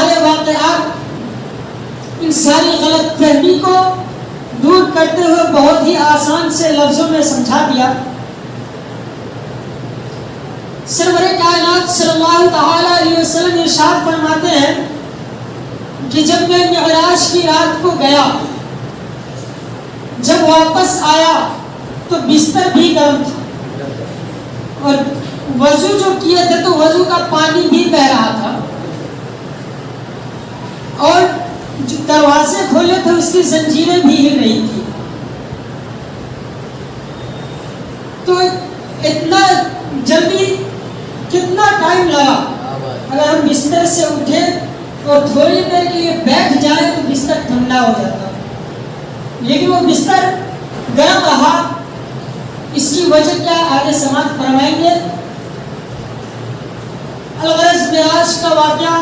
سارے واقعات، ان ساری غلط فہمی کو دور کرتے ہوئے بہت ہی آسان سے لفظوں میں سمجھا دیا۔ سرور کائنات صلی اللہ تعالی علیہ وسلم ارشاد فرماتے ہیں کہ جب میں معراج کی رات کو گیا، جب واپس آیا تو بستر بھی گرم تھا، اور وضو جو کیے تھے تو وضو کا پانی بھی بہ رہا تھا، اور جو دروازے کھولے تھے اس کی زنجیریں بھی ہل رہی تھی۔ تو اتنا جلدی کتنا ٹائم لگا؟ اگر ہم بستر سے اٹھے اور تھوڑی دیر کے لیے بیٹھ جائیں تو بستر ٹھنڈا ہو جاتا، لیکن وہ بستر گرم رہا۔ اس کی وجہ کیا آگے سماعت فرمائیں گے۔ الغرض معراج کا واقعہ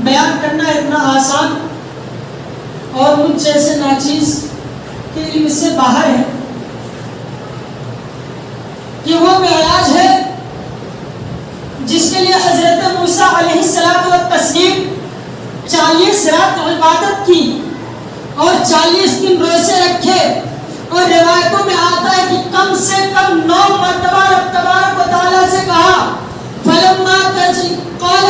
بیان کرنا اتنا آسان اور مجھ جیسے ناچیز کے علم سے باہر ہے کہ وہ معراج ہے جس کے لیے حضرت موسیٰ علیہ السلام و تسلیم 40 رات عبادت کی اور 40 دن روزے رکھے، اور روایتوں میں آتا ہے کہ کم سے کم 9 مرتبہ رب تبارک و تعالیٰ سے کہا فلما قال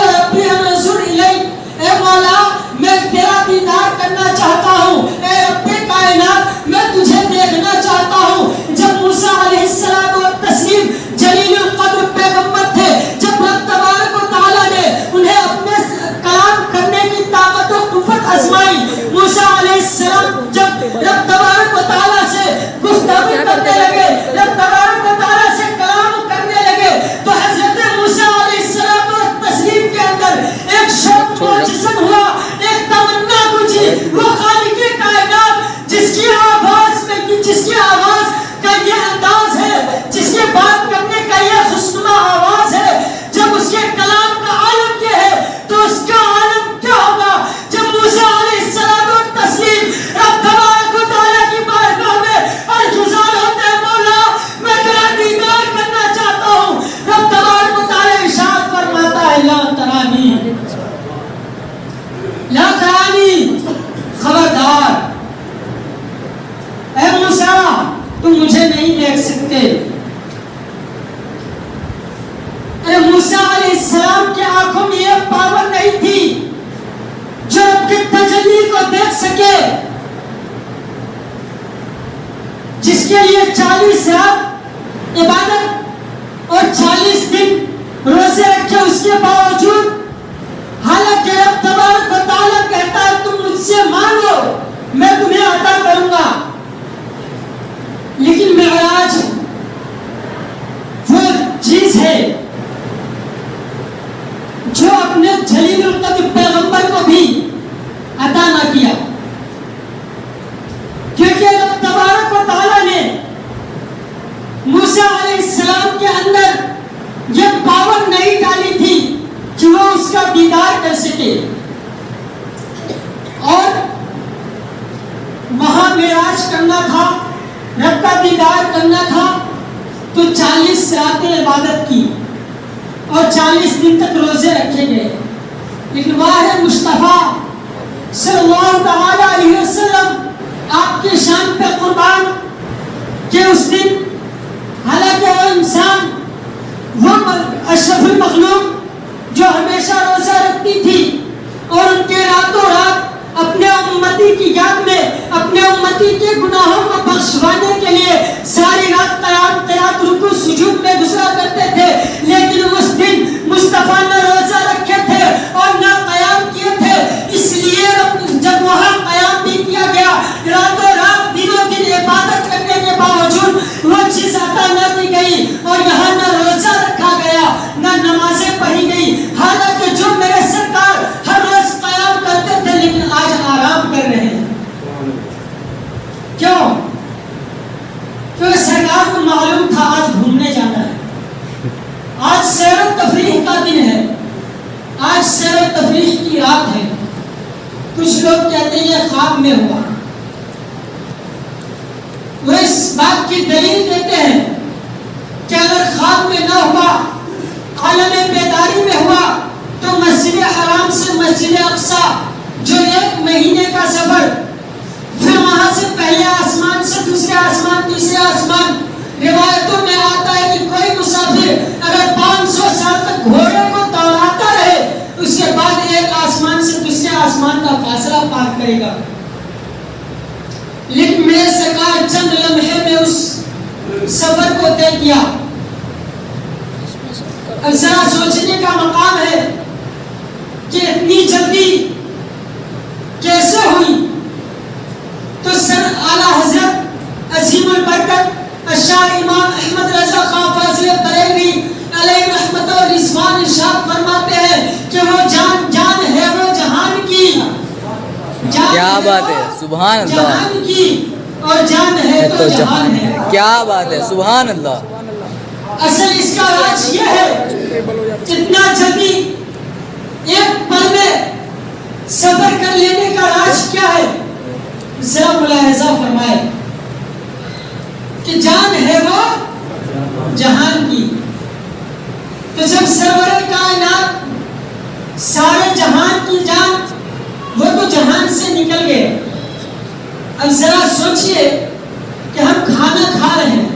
ربی انظر الی، اے مولا میں تیرا دیدار کرنا چاہتا ہوں، اے رب کائنات میں تجھے دیکھنا چاہتا ہوں۔ جب موسیٰ علیہ السلام و تسلیم جلیل القدر پیغمبر تھے، جب رب تبارک و تعالیٰ نے انہیں اپنے کلام کرنے کی طاقت و قوت آزمائی، موسیٰ علیہ السلام جب رب تبارک و تعالیٰ سے گفتگو کرنے لگے، رب تبارک و تعالیٰ سے کلام کرنے لگے، تو حضرت موسیٰ علیہ السلام و تسلیم کے اندر ایک شوق معجزن ہوا، ایک تمنا بجھی۔ وہ خالق کائنات جس کی آواز کا یہ انداز ہے، جس کے بات کرنے کا یہ خوشنما آواز ہے، جب اس کے کلام کا عالم یہ ہے تو اس کا عالم کیا ہوگا؟ جب موسیٰ علیہ السلام و تسلیم رب تبارک و تعالیٰ کی بارگاہ میں عرضگزار ہوتے ہیں، مولا میں تیرا دیدار کرنا چاہتا ہوں، رب تبارک و تعالیٰ ارشاد فرماتا ہے لا ترانی، لا ترانی، خبردار اے موسیٰ تم مجھے نہیں دیکھ سکتے۔ اے موسیٰ علیہ السلام کی آنکھوں میں یہ پاور نہیں تھی جو رب کی تجلی کو دیکھ سکے، جس کے لیے 40 رات عبادت اور 40 دن روزے رکھے، اس کے باوجود حالانکہ رب تبارک و تعالیٰ کہتا ہے تم مجھ سے مانگو میں تمہیں عطا کروں گا، لیکن معراج وہ چیز ہے جو اپنے جلیل القدر پیغمبر کو بھی عطا نہ کیا، کیونکہ رب تبارک و تعالیٰ نے موسیٰ علیہ السلام کے اندر یہ پاور نہیں ڈالی تھی کہ وہ اس کا دیدار کر سکے، اور وہاں معراج کرنا تھا، رب کا دیدار کرنا تھا، تو 40 راتیں عبادت کی اور 40 دن تک روزے رکھے گئے۔ لیکن واہ مصطفیٰ صلی اللہ تعالی علیہ وسلم آپ کی شان پہ قربان کہ اس دن حالانکہ وہ انسان، وہ اشرف المخلوق جو ہمیشہ روزہ رکھتی تھی، اور ان کے راتوں رات اپنے امتی کی یاد میں اپنے امتی کے گناہوں کو بخشوانے کے لیے ساری رات قیام قرات رکوع سجود میں گزرا کرتے تھے، لیکن اس دن مصطفیٰ نہ روزہ رکھے تھے اور نہ قیام کیے تھے، اس لیے جب وہاں قیام بھی کیا گیا، راتوں رات دنوں دن عبادت کرنے کے باوجود وہ چیز عطا نہ دی گئی، اور یہاں نہ روزہ رکھا گیا نہ نمازیں پڑھی گئی، حالانکہ جو میرے سرکار ہر روز قیام کرتے تھے لیکن آج آرام کر رہے ہیں۔ کیوں؟ کیونکہ سرکار کو معلوم تھا آج گھومنے جانا ہے، آج سیر و تفریح کا دن ہے، آج سیر و تفریح کی رات ہے۔ کچھ لوگ کہتے ہیں یہ خواب میں ہوا، وہ اس بات کی دلیل دیتے ہیں کہ اگر خواب میں نہ ہوا، عالم بیداری میں ہوا، تو مسجد حرام اقصی جو 1 مہینے کا سفر، پھر وہاں سے پہلے آسمان سے دوسرے آسمان، تیسرے آسمان. روایتوں میں آتا ہے کہ کوئی مسافر اگر 500 سال تک گھوڑے کو دوڑاتا رہے، اس کے بعد ایک آسمان سے دوسرے آسمان کا فاصلہ پار کرے گا. لیکن میرے سرکار چند لمحے میں اس سفر کو طے کیا. اب ذرا سوچنے کا مقام ہے کہ اتنی جلدی کیسے ہوئی. تو سر اعلیٰ حضرت عظیم البرکت الشاہ امام احمد رضا خان فاضل بریلوی علیہ رحمت و رضوان ارشاد فرماتے ہیں کہ وہ جان ہے وہ جہان کی. کیا بات ہے، سبحان اللہ. جہان کی اور جان ہے تو جہان ہے. کیا بات ہے، سبحان اللہ. اصل اس کا راز یہ ہے، اتنا جلدی ایک پل میں سفر کر لینے کا راز کیا ہے. ذرا ملاحظہ فرمائے کہ جان ہے وہ جہان کی. تو جب سرور کائنات سارے جہان کی جان، وہ تو جہان سے نکل گئے. اب ذرا سوچئے کہ ہم کھانا کھا رہے ہیں،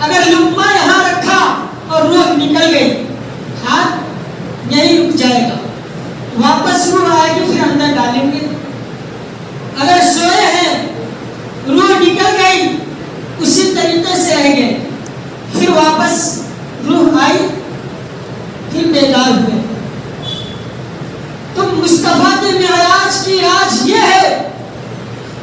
اگر لقمہ یہاں رکھا اور روح نکل گئی، ہاتھ یہی رک جائے گا، واپس روح آئے گی، پھر اندر ڈالیں گے. اگر سوئے ہیں، روح نکل گئی، اسی طریقے سے رہ گئے، پھر واپس روح آئی، پھر بیدار ہوئے. تو مصطفیٰ کے معراج کی راز یہ ہے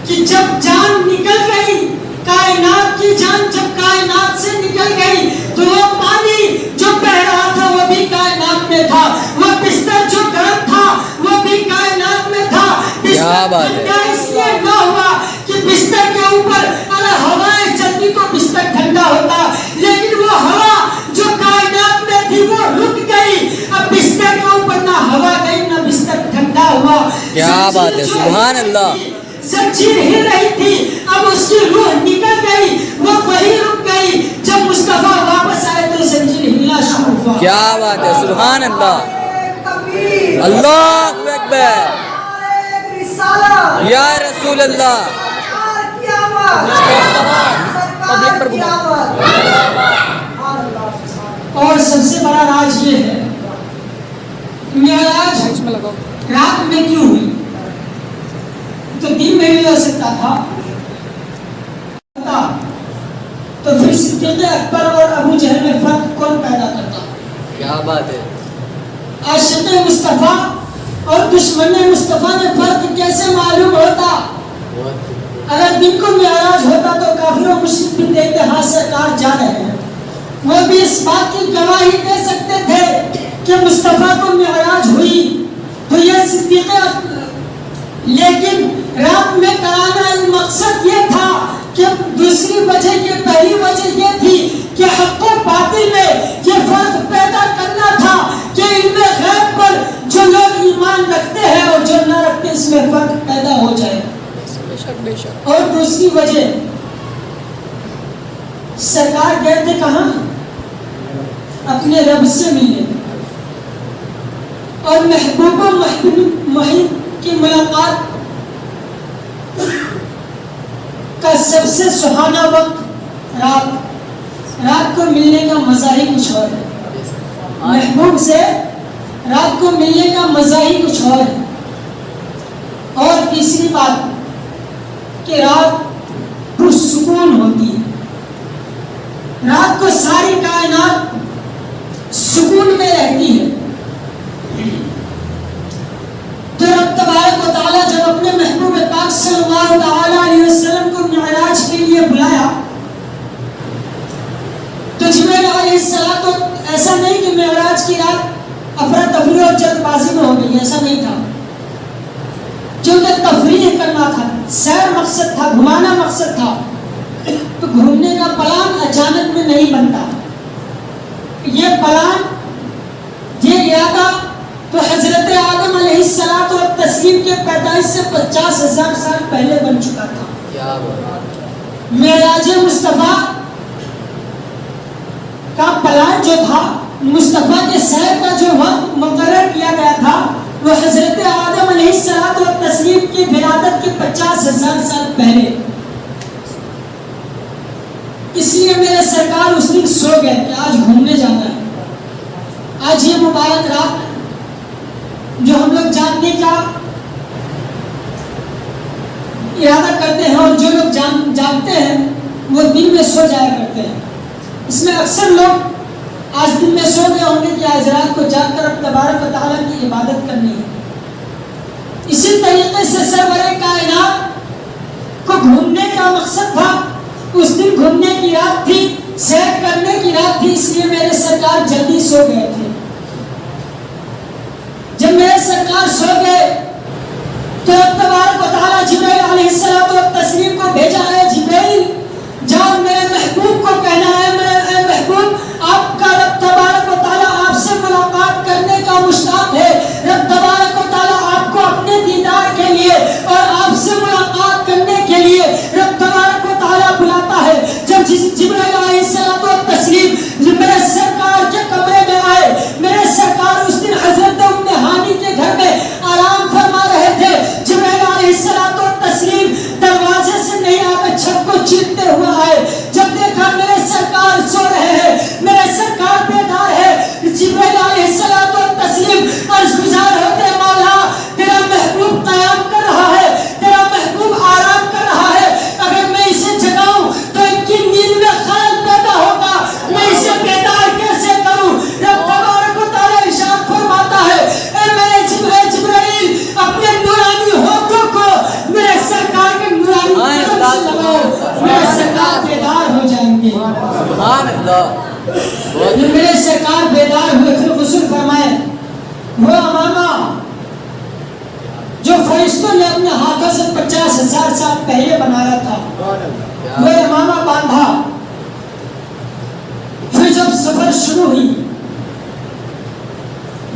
کہ جب جان نکل گئی، کائنات کی جان جب کائنات سے نکل گئی، تو وہ پانی جو بہ رہا تھا وہ بھی کائنات میں تھا، وہ بستر جو گرم تھا وہ بھی کائنات میں تھا. کیا بات ہے. اس لیے نہ ہوا کہ بستر کے اوپر اگر ہوائیں چلتی تو بستر ٹھنڈا ہوتا، لیکن وہ ہوا جو کائنات میں تھی وہ رک گئی. اب بستر کے اوپر نہ ہوا گئی نہ بستر ٹھنڈا ہوا. کیا بات ہے، سبحان اللہ. زنجیر ہل رہی تھی، اب اس کی روح نکل گئی، وہ وہی رک گئی. جب مصطفیٰ واپس آئے تو زنجیر ہلنا شروع ہوا. کیا بات ہے، سبحان اللہ. اللہ اکبر. یا رسول اللہ. اور سب سے بڑا راز یہ ہے، معراج رات میں کیوں ہوئی؟ تو دن میں بھی ہو سکتا تھا. تو پھر صدیق اکبر اور ابو جہل میں فرق کون پیدا کرتا؟ کیا بات ہے. عاشق مصطفیٰ اور دشمن مصطفیٰ میں فرق کیسے معلوم ہوتا؟ اگر دن کو معراج ہوتا تو کافر و مشرک بھی دیکھتے ہاں سرکار جا رہے ہیں، وہ بھی اس بات کی گواہی دے سکتے تھے کہ مصطفیٰ کو معراج ہوئی. تو یہ صدیق، لیکن رات میں کرانا مقصد یہ تھا کہ دوسری وجہ، یہ پہلی وجہ یہ تھی کہ حق و باطل میں یہ فرق پیدا کرنا تھا کہ علم غیب پر جو لوگ ایمان رکھتے ہیں اور جو نہ رکھتے اس میں فرق پیدا ہو جائے. اور دوسری وجہ، سرکار گئے تھے کہاں؟ اپنے رب سے ملنے، اور محبوب و محب کی ملاقات کا سب سے سہانا وقت رات کو ملنے کا مزہ ہی کچھ اور ہے. محبوب سے رات کو ملنے کا مزہ ہی کچھ اور ہے. اور تیسری بات کہ رات پرسکون ہوتی ہے. رات کو ساری کائنات سکون میں رہتی ہے. تو رب تبارک و تعالیٰ جب اپنے محبوب پاک صلی اللہ تعالیٰ علیہ وسلم کو معراج کے لیے بلایا تو جبریل علیہ السلام تو ایسا نہیں کہ معراج کی رات افراتفری اور جلد بازی میں ہو گئی، ایسا نہیں تھا. کیونکہ تفریح کرنا تھا، سیر مقصد تھا، گھمانا مقصد تھا. تو گھومنے کا پلان اچانک میں نہیں بنتا. یہ پلان، یہ ارادہ تو حضرت آدم علیہ السلام اور تسلیم کے پیدائش سے 50,000 سال پہلے بن چکا تھا. معراج مصطفیٰ کا پلان جو تھا، مصطفیٰ کے سیر کا جو وقت مقرر کیا گیا تھا، وہ حضرت 50,000 سال پہلے. اس لیے میرے سرکار اس دن سو گئے کہ آج گھومنے جانا ہے. آج یہ مبارک رات جو ہم لوگ جاننے کا ارادہ کرتے ہیں اور جو لوگ جانتے ہیں وہ دن میں سو جایا کرتے ہیں. اس میں اکثر لوگ آج دن میں سو گئے ہوں گے کہ آج رات کو جا کر اب تبارک و تعالیٰ کی عبادت کرنی ہے. اسی طریقے سے سرور کائنات کو گھومنے کا مقصد تھا. اس دن گھومنے کی رات تھی, سیر کرنے کی رات تھی, اس لیے میرے سرکار جلدی سو گئے تھے. جب میرے سرکار سو گئے تو تبارک و تعالیٰ جبرائیل علیہ السلام و تسلیم کو بھیجا ہے. جبرائیل جاؤ میرے محبوب کو کہنا ہے میرے محبوب آپ کا رب تبارک و تعالیٰ آپ سے ملاقات کرنے کا مشتاق ہے. رب تبارک و تعالیٰ آپ کو اپنے دیدار کے لیے اور آپ سے ملاقات کرنے کے لیے رب تبارک و تعالیٰ بلاتا ہے. جب جبرائیل علیہ السلام و تسلیم میرے سرکار کے کمرے میں آئے, میرے سرکار اس دن حضرت ام ہانی کے گھر میں آرام فرما رہے تھے. جبرائیل علیہ السلام و تسلیم دروازے سے نہیں آئے, چھت کو چیرتے ہوئے آئے. جب دیکھا میرے سرکار سو رہے ہیں, میرے سرکار بیدار ہے, جبرائیل علیہ السلام و تسلیم عرض گزار ہوتے مولا تیرا محبوب قیام کر رہا ہے, تیرا محبوب آرام کر رہا ہے, اگر میں اسے جگاؤں تو ان کی نیند میں خلل پیدا ہوگا, میں اسے بیدار کیسے کروں. رب تبارک و تعالیٰ ارشاد فرماتا ہے اے میرے جبرائیل اپنے نورانی ہونٹوں کو میرے سرکار کے نورانی قدم سے لگاؤ, میرے سرکار بیدار ہو جائیں گے. سبحان اللہ. میرے سرکار بیدار ہوئے, پھر غسل فرمائے. وہ امامہ جو فرشتوں نے اپنے ہاتھوں سے 50,000 سال پہلے بنایا تھا وہ امامہ باندھا. پھر جب سفر شروع ہوئی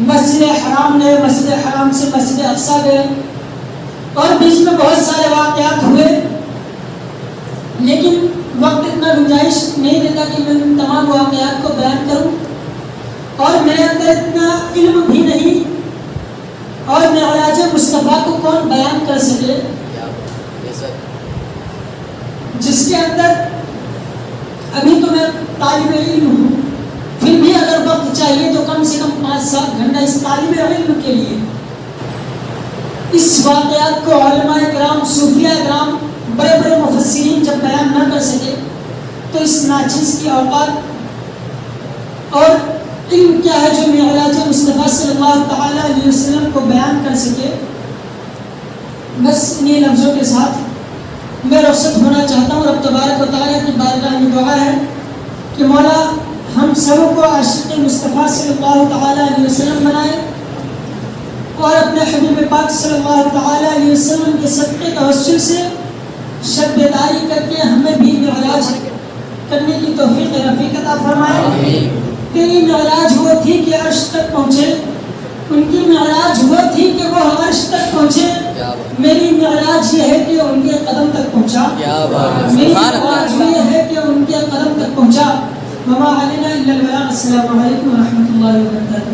مسجد حرام سے مسجد اقصیٰ گئے اور بیچ میں بہت سارے واقعات ہوئے, لیکن وقت اتنا گنجائش نہیں دیتا کہ میں ان تمام واقعات کو بیان کروں, اور میرے اندر اتنا علم بھی نہیں, اور معراج مصطفیٰ کو کون بیان کر سکے جس کے اندر ابھی تو میں طالب علم ہوں, پھر بھی اگر وقت چاہیے تو کم سے کم 5-7 گھنٹہ اس طالب علم کے لیے. اس واقعات کو علماء کرام, صوفیاء کرام, بڑے بڑے مفسرین جب بیان نہ کر سکے تو اس ناچیز کی اوقات اور علم کیا ہے جو معراج مصطفیٰ صلی اللہ تعالیٰ علیہ وسلم کو بیان کر سکے. بس انہیں لفظوں کے ساتھ میں رخصت ہونا چاہتا ہوں. رب تبارک و تعالیٰ کی بارگاہ میں دعا ہے کہ مولا ہم سب کو عاشق مصطفیٰ صلی اللہ تعالیٰ علیہ وسلم بنائے, اور اپنے حبیب پاک صلی اللہ تعالیٰ علیہ وسلم کے صدقے توسل سے شب بیداری کر کے ہمیں بھی معراج کرنے کی توفیق رفیق عطا فرمائے. تیری معراج وہ تھی کہ عرش تک پہنچے, ان کی معراج وہ تھی کہ وہ عرش تک پہنچے, میری معراج یہ ہے کہ ان کے قدم تک پہنچا, میری معراج یہ ہے کہ ان کے قدم تک پہنچا. وما علینا الا البلاغ. السلام علیکم ورحمۃ اللہ وبرکاتہ.